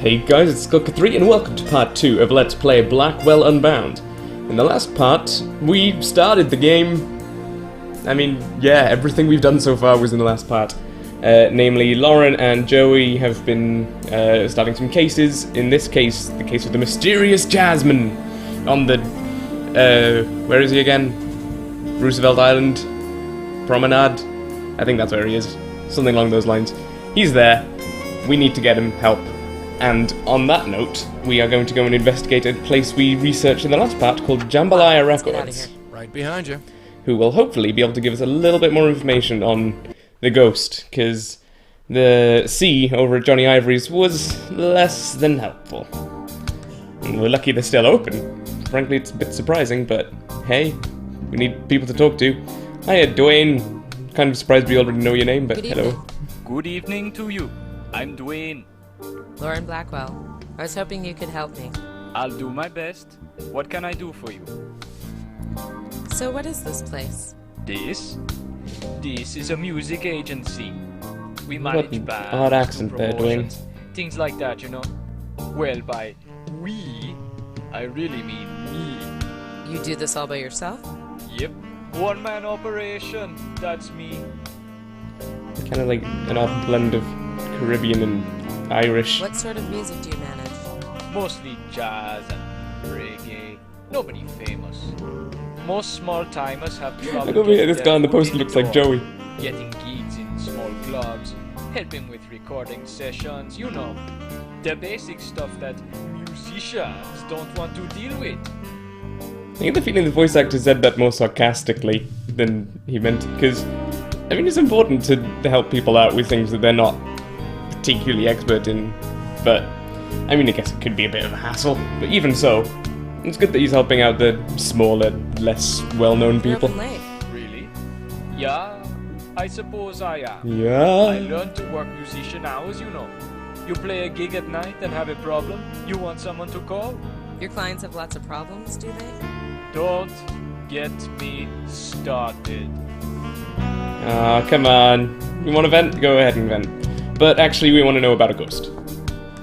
Hey guys, it's Skulker3 and welcome to part 2 of Let's Play Blackwell Unbound. In the last part, we started the game. I mean, yeah, everything we've done so far was in the last part. Namely, Lauren and Joey have been starting some cases. In this case, the case of the mysterious Jasmine on the, where is he again? Roosevelt Island? Promenade? I think that's where he is. Something along those lines. He's there. We need to get him help. And on that note, we are going to go and investigate a place we researched in the last part called Jambalaya Records. Right behind you. Who will hopefully be able to give us a little bit more information on the ghost, because the C over at Johnny Ivory's was less than helpful. And we're lucky they're still open. Frankly, it's a bit surprising, but hey, we need people to talk to. Hiya, Duane. Kind of surprised we already know your name, but hello. Good evening to you. I'm Duane. Lauren Blackwell. I was hoping you could help me. I'll do my best. What can I do for you? So what is this place? This is a music agency. We manage bands, odd accent there, Duane. Things like that, you know. Well, by we, I really mean me. You do this all by yourself? Yep. One-man operation. That's me. Kind of like an odd blend of Caribbean and Irish. What sort of music do you manage? Mostly jazz and reggae. Nobody famous. Most small-timers have trouble. Look over here, this guy on the poster looks like Joey. Getting gigs in small clubs, helping with recording sessions, you know. The basic stuff that musicians don't want to deal with. I get the feeling the voice actor said that more sarcastically than he meant, because, I mean, it's important to help people out with things that they're not particularly expert in, but, I mean, I guess it could be a bit of a hassle, but even so, it's good that he's helping out the smaller, less well-known people. Really? Yeah, I suppose I am. Yeah. I learned to work musician hours, you know. You play a gig at night and have a problem, you want someone to call? Your clients have lots of problems, do they? Don't get me started. Ah, come on. You want to vent? Go ahead and vent. But actually, we want to know about a ghost.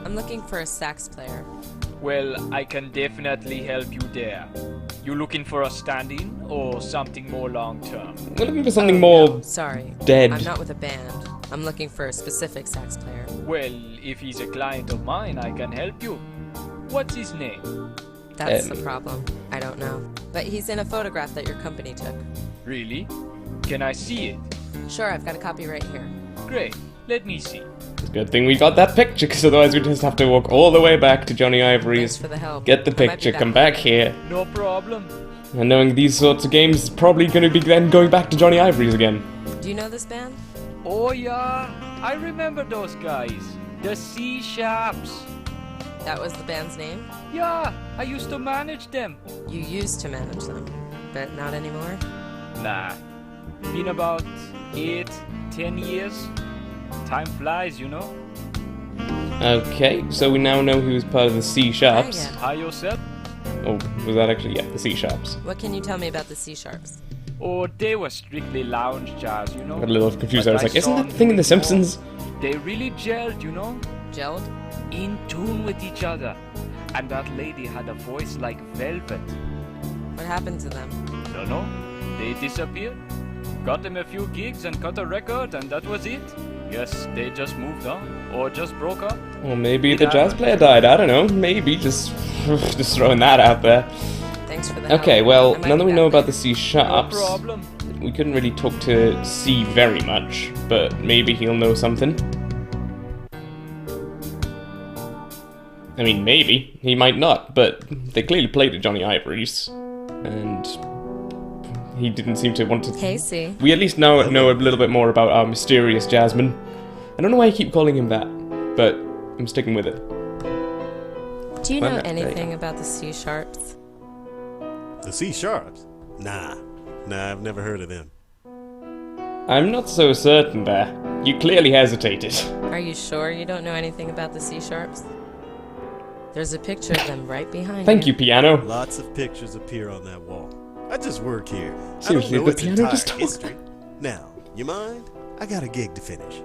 I'm looking for a sax player. Well, I can definitely help you there. You looking for a stand-in or something more long-term? We're looking for something more No, sorry. dead. I'm not with a band. I'm looking for a specific sax player. Well, if he's a client of mine, I can help you. What's his name? That's the problem. I don't know. But he's in a photograph that your company took. Really? Can I see it? Sure, I've got a copy right here. Great. Let me see. It's a good thing we got that picture, because otherwise we'd just have to walk all the way back to Johnny Ivory's, Thanks for the help. get the I might be picture, back come back here. No problem. And knowing these sorts of games, it's probably going to be then going back to Johnny Ivory's again. Do you know this band? Oh yeah, I remember those guys. The C Sharps. That was the band's name? Yeah, I used to manage them. You used to manage them, but not anymore? Nah. Been about 8-10 years. Time flies, you know. Okay, so we now know who was part of the C Sharps. Yeah. Hi yourself. Oh, was that actually, yeah, the C Sharps. What can you tell me about the C Sharps? Oh, they were strictly lounge jazz, you know. Got a little confused, But I was like, isn't saw that the thing in The them Simpsons? before. They really gelled, you know. Gelled? In tune with each other. And that lady had a voice like velvet. What happened to them? Don't know. They disappeared. Got them a few gigs and cut a record, and that was it. Yes, they just moved on. Or just broke up. Or maybe the jazz player died, I don't know. Maybe, just throwing that out there. Thanks for the help. Okay, well, I might now that be we know back about the later. C Sharps, No problem. we couldn't really talk to C very much, but maybe he'll know something. I mean, maybe. He might not, but they clearly played at Johnny Ivory's, and he didn't seem to want to... Hey, C. We at least know a little bit more about our mysterious Jasmine. I don't know why I keep calling him that, but I'm sticking with it. Do you Well, know there you anything go. about the C Sharps? The C Sharps? Nah, I've never heard of them. I'm not so certain there. You clearly hesitated. Are you sure you don't know anything about the C Sharps? There's a picture of them right behind Thank you, piano. Lots of pictures appear on that wall. I just work here. Seriously, I don't know the its piano entire just talked. history. Now, you mind? I got a gig to finish.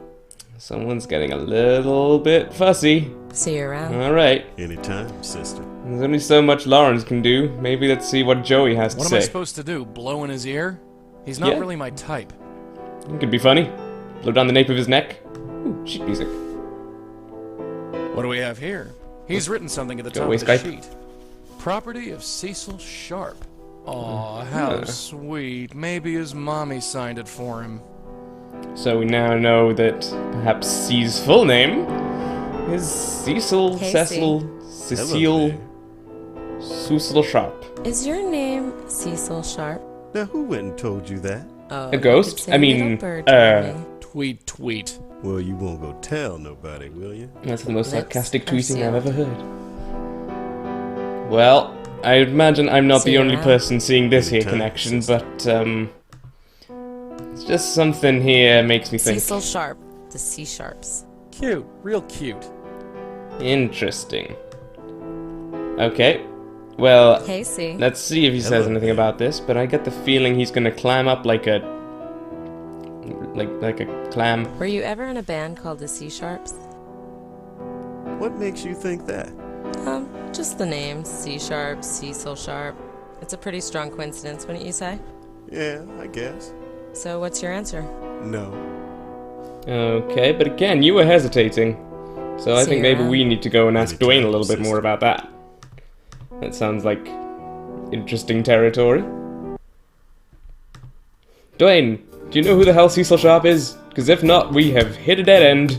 Someone's getting a little bit fussy. See you around. Alright. Anytime, sister. There's only so much Lawrence can do. Maybe let's see what Joey has to What say. am I supposed to do? Blow in his ear? He's not Yeah. really my type. It could be funny. Blow down the nape of his neck. Ooh, sheet music. What do we have here? He's written something at the Go top away, of the Skype. sheet. Property of Seezle Sharp. Aw, how sweet. Maybe his mommy signed it for him. So we now know that perhaps C's full name is Seezle Hey, Cecile Seezle Sharp. Is your name Cecil Sharp? Now, who went and told you that? Oh, A ghost? you could say I mean, little bird told me. Tweet, tweet. Well, you won't go tell nobody, will you? That's the most Lips sarcastic are tweeting I've sealed. ever heard. Well, I imagine I'm not See the you only around. person seeing this here Anytime, connection, sister. but it's just something here makes me think. Cecil Sharp, the C Sharps. Cute. Real cute. Interesting. Okay, well, Hey, C. let's see if he says Hello, anything man. about this, but I get the feeling he's gonna climb up like a... like a clam. Were you ever in a band called the C Sharps? What makes you think that? Just the names, C Sharp, Cecil Sharp. It's a pretty strong coincidence, wouldn't you say? Yeah, I guess. So what's your answer? No. Okay, but again, you were hesitating. So I See think you maybe around. we need to go and ask Anytime, Duane a little bit more sister. about that. That sounds like interesting territory. Duane, do you know who the hell Cecil Sharp is? Because if not, we have hit a dead end.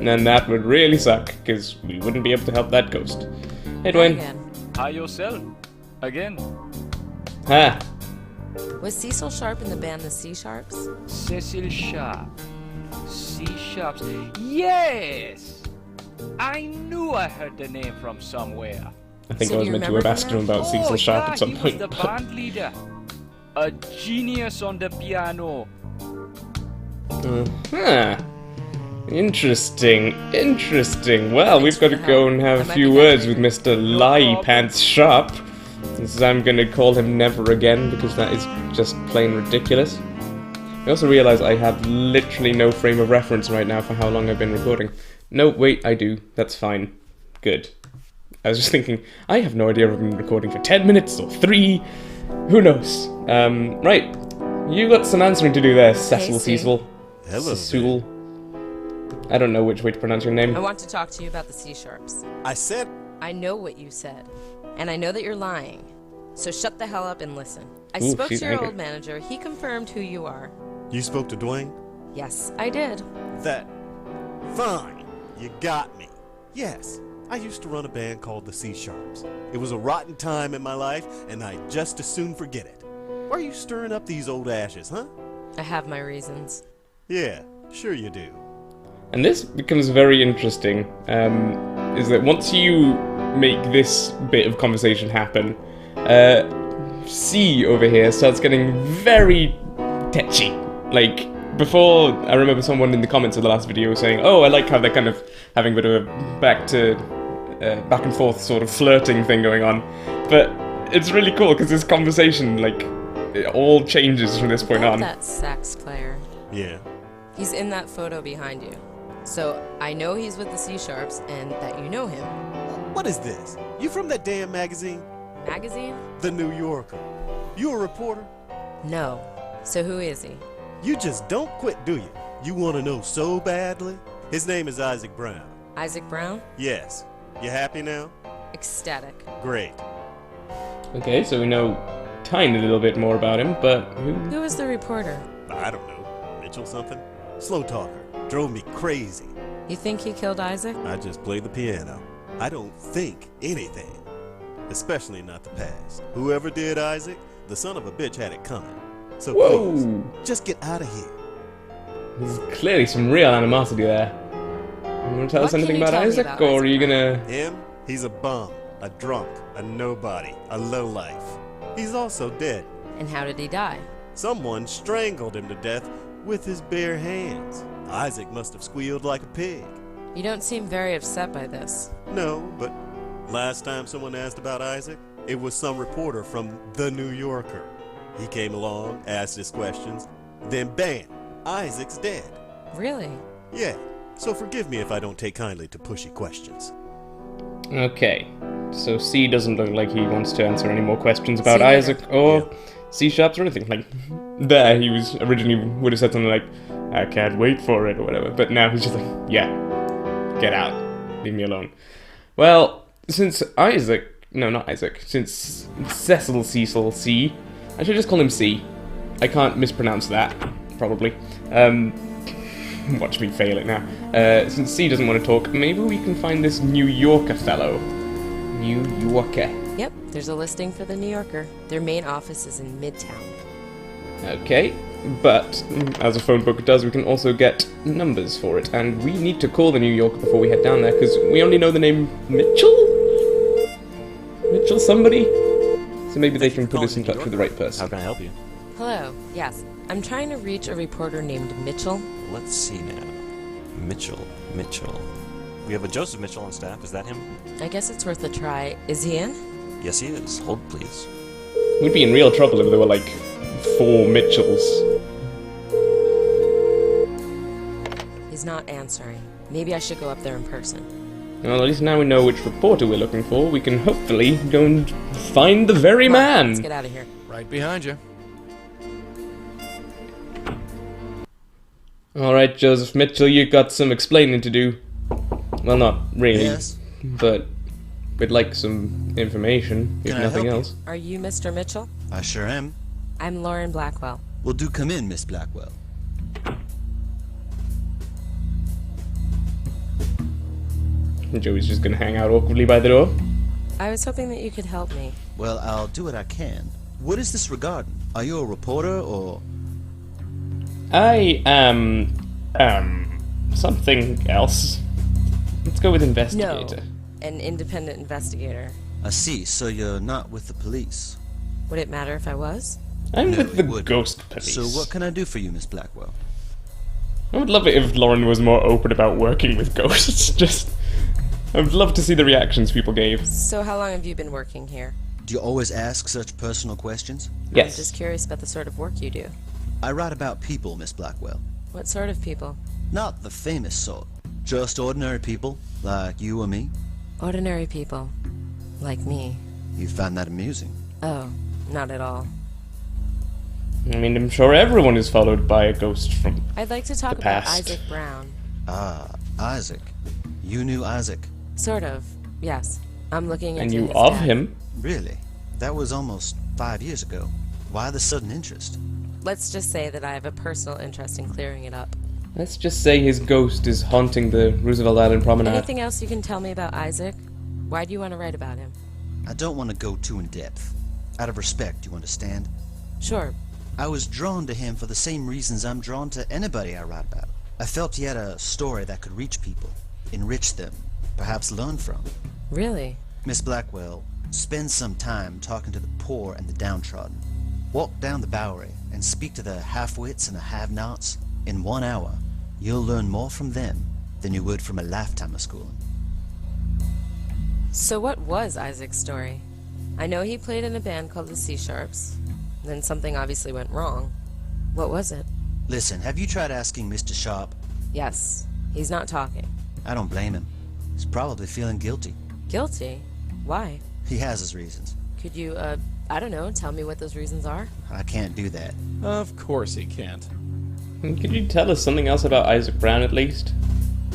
And that would really suck, because we wouldn't be able to help that ghost. Hey, Duane. Again. Hi yourself. Again. Ha! Was Cecil Sharp in the band the C Sharps? Cecil Sharp. C Sharps. Yes! I knew I heard the name from somewhere. I think So I do was you meant to have remember asked him him? about Cecil Sharp yeah, at some he point. was the band leader. A genius on the piano. Huh. Interesting, interesting. Well, we've got to for the go help. and have I a might few be words back with Mr. No Lie problem. Pants Sharp. Since I'm gonna call him never again because that is just plain ridiculous. I also realize I have literally no frame of reference right now for how long I've been recording. No, wait, I do. That's fine. Good. I was just thinking, I have no idea if I've been recording for 10 minutes or 3. Who knows? Right. You got some answering to do there, Cecil Casey. Seezle. Hello. Cecil. I don't know which way to pronounce your name. I want to talk to you about the C Sharps. I said. I know what you said, and I know that you're lying. So shut the hell up and listen. I Ooh, spoke she's to your angry. old manager. He confirmed who you are. You spoke to Duane? Yes, I did. That. Fine. You got me. Yes. I used to run a band called the C Sharps. It was a rotten time in my life, and I'd just as soon forget it. Why are you stirring up these old ashes, huh? I have my reasons. Yeah, sure you do. And this becomes very interesting, is that once you make this bit of conversation happen, C over here starts getting very tetchy. Like, before, I remember someone in the comments of the last video saying, oh, I like how they're kind of having a bit of a back and forth sort of flirting thing going on. But it's really cool because this conversation, like, it all changes from this point Love on. that sax player. Yeah. He's in that photo behind you. So I know he's with the C Sharps and that you know him. What is this? You from that damn magazine? Magazine? The New Yorker. You a reporter? No. So who is he? You just don't quit, do you? You want to know so badly? His name is Isaac Brown. Isaac Brown? Yes. You happy now? Ecstatic. Great. Okay, so we know tiny little bit more about him, but who? Who is the reporter? I don't know. Mitchell something? Slow talker. Drove me crazy. You think he killed Isaac? I just play the piano. I don't think anything. Especially not the past. Whoever did Isaac, the son of a bitch had it coming. So please, Whoa! just get out of here. There's clearly some real animosity there. You want to tell What us can anything you about tell me Isaac, about or are Isaac you Brown? gonna... Him? He's a bum, a drunk, a nobody, a lowlife. He's also dead. And how did he die? Someone strangled him to death with his bare hands. Isaac must have squealed like a pig. You don't seem very upset by this. No, but last time someone asked about Isaac, it was some reporter from The New Yorker. He came along, asked his questions, then bam, Isaac's dead. Really? Yeah, so forgive me if I don't take kindly to pushy questions. Okay, so C doesn't look like he wants to answer any more questions about See you later. Isaac or Yeah. C-sharps or anything. Like, there he was originally would have said something like, I can't wait for it or whatever, but now he's just like, yeah, get out, leave me alone. Well, since since Seezle C, I should just call him C. I can't mispronounce that, probably. Watch me fail it now. Since C doesn't want to talk, maybe we can find this New Yorker fellow. New Yorker. Yep, there's a listing for the New Yorker. Their main office is in Midtown. Okay, but as a phone book does, we can also get numbers for it, and we need to call the New Yorker before we head down there, because we only know the name Mitchell? Mitchell somebody? So maybe they can put us in touch with the right How person. can I help you? Hello, yes. I'm trying to reach a reporter named Mitchell. Let's see now. Mitchell. We have a Joseph Mitchell on staff. Is that him? I guess it's worth a try. Is he in? Yes, he is. Hold, please. We'd be in real trouble if there were like 4 Mitchells. He's not answering. Maybe I should go up there in person. Well, at least now we know which reporter we're looking for. We can hopefully go and find the very Come on, man. let's get out of here. Right behind you. Alright, Joseph Mitchell, you've got some explaining to do. Well, not really, Yes. but we'd like some information, if Can I nothing help you? else. Are you Mr. Mitchell? I sure am. I'm Lauren Blackwell. Well, do come in, Miss Blackwell. Joey's just gonna hang out awkwardly by the door. I was hoping that you could help me. Well, I'll do what I can. What is this regarding? Are you a reporter or... I am, something else. Let's go with No, investigator. an independent investigator. I see, so you're not with the police. Would it matter if I was? I'm No, with the it wouldn't. ghost police. So what can I do for you, Miss Blackwell? I would love it if Lauren was more open about working with ghosts. Just, I would love to see the reactions people gave. So how long have you been working here? Do you always ask such personal questions? Yes. I'm just curious about the sort of work you do. I write about people, Miss Blackwell. What sort of people? Not the famous sort. Just ordinary people, like you or me. Ordinary people. Like me. You find that amusing. Oh, not at all. I mean, I'm sure everyone is followed by a ghost from... I'd like to talk The about past. Isaac Brown. Ah, Isaac. You knew Isaac. Sort of, yes. I'm looking And into you his of death. him? Really? That was almost 5 years ago. Why the sudden interest? Let's just say that I have a personal interest in clearing it up. Let's just say his ghost is haunting the Roosevelt Island Promenade. Anything else you can tell me about Isaac? Why do you want to write about him? I don't want to go too in depth. Out of respect, you understand? Sure. I was drawn to him for the same reasons I'm drawn to anybody I write about. I felt he had a story that could reach people, enrich them, perhaps learn from. Really? Miss Blackwell, spend some time talking to the poor and the downtrodden. Walk down the Bowery and speak to the half-wits and the have-nots. In 1 hour, you'll learn more from them than you would from a lifetime of schooling. So what was Isaac's story? I know he played in a band called the C Sharps. Then something obviously went wrong. What was it? Listen, have you tried asking Mr. Sharp? Yes. He's not talking. I don't blame him. He's probably feeling guilty. Guilty? Why? He has his reasons. Could you, I don't know, tell me what those reasons are? I can't do that. Of course he can't. Could you tell us something else about Isaac Brown at least?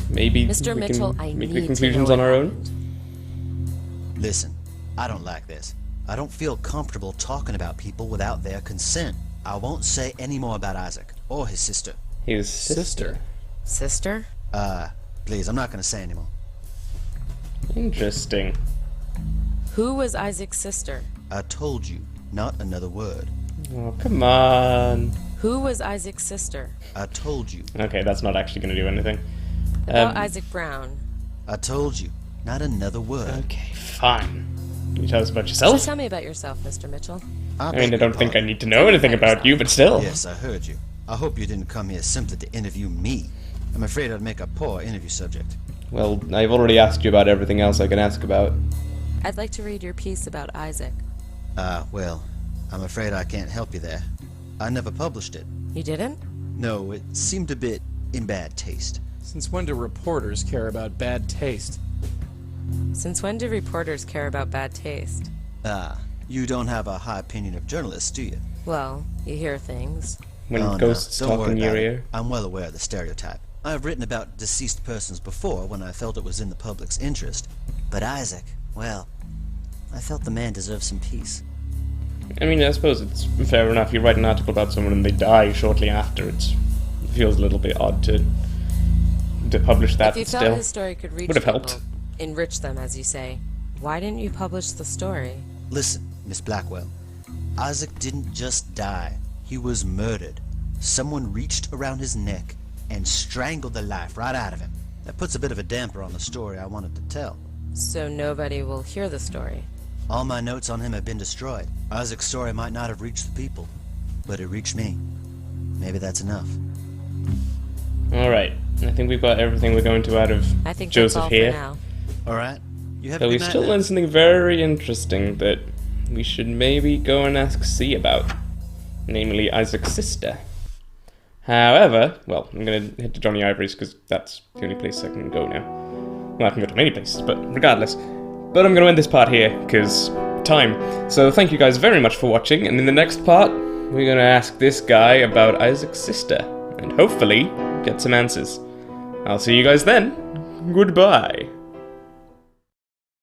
Maybe Mr. we Mitchell, can I make need the conclusions to on know our what own? happened. Listen, I don't like this. I don't feel comfortable talking about people without their consent. I won't say any more about Isaac or his sister. His sister. Sister? Please, I'm not gonna say anymore. Interesting. Who was Isaac's sister? I told you, not another word. Oh, come on. Who was Isaac's sister? I told you. Okay, that's not actually going to do anything. About Isaac Brown. I told you, not another word. Okay, fine. Can you tell us about So yourself? tell me about yourself, Mr. Mitchell. I mean, I don't think I need to know anything about you, but still. Yes, I heard you. I hope you didn't come here simply to interview me. I'm afraid I'd make a poor interview subject. Well, I've already asked you about everything else I can ask about. I'd like to read your piece about Isaac. Well, I'm afraid I can't help you there. I never published it. You didn't? No, it seemed a bit in bad taste. Since when do reporters care about bad taste? Since when do reporters care about bad taste? You don't have a high opinion of journalists, do you? Well, you hear things. When Oh, ghosts no. talk Don't in worry your about ear. it. I'm well aware of the stereotype. I've written about deceased persons before when I felt it was in the public's interest. But Isaac, well, I felt the man deserved some peace. I mean, I suppose it's fair enough. You write an article about someone and they die shortly after. It feels a little bit odd to publish that. If you Still, felt his story could reach would have people, helped. enrich them, as you say, why didn't you publish the story? Listen, Miss Blackwell. Isaac didn't just die. He was murdered. Someone reached around his neck and strangled the life right out of him. That puts a bit of a damper on the story I wanted to tell. So nobody will hear the story. All my notes on him have been destroyed. Isaac's story might not have reached the people, but it reached me. Maybe that's enough. Alright, I think we've got everything we're going to out of I think Joseph that's all here. for now. Alright? You have So a we good night still now. learned something very interesting that we should maybe go and ask C about. Namely, Isaac's sister. However, well, I'm gonna head to Johnny Ivory's because that's the only place I can go now. Well, I can go to many places, but regardless. But I'm gonna end this part here, because time. So thank you guys very much for watching, and in the next part, we're gonna ask this guy about Isaac's sister, and hopefully get some answers. I'll see you guys then. Goodbye.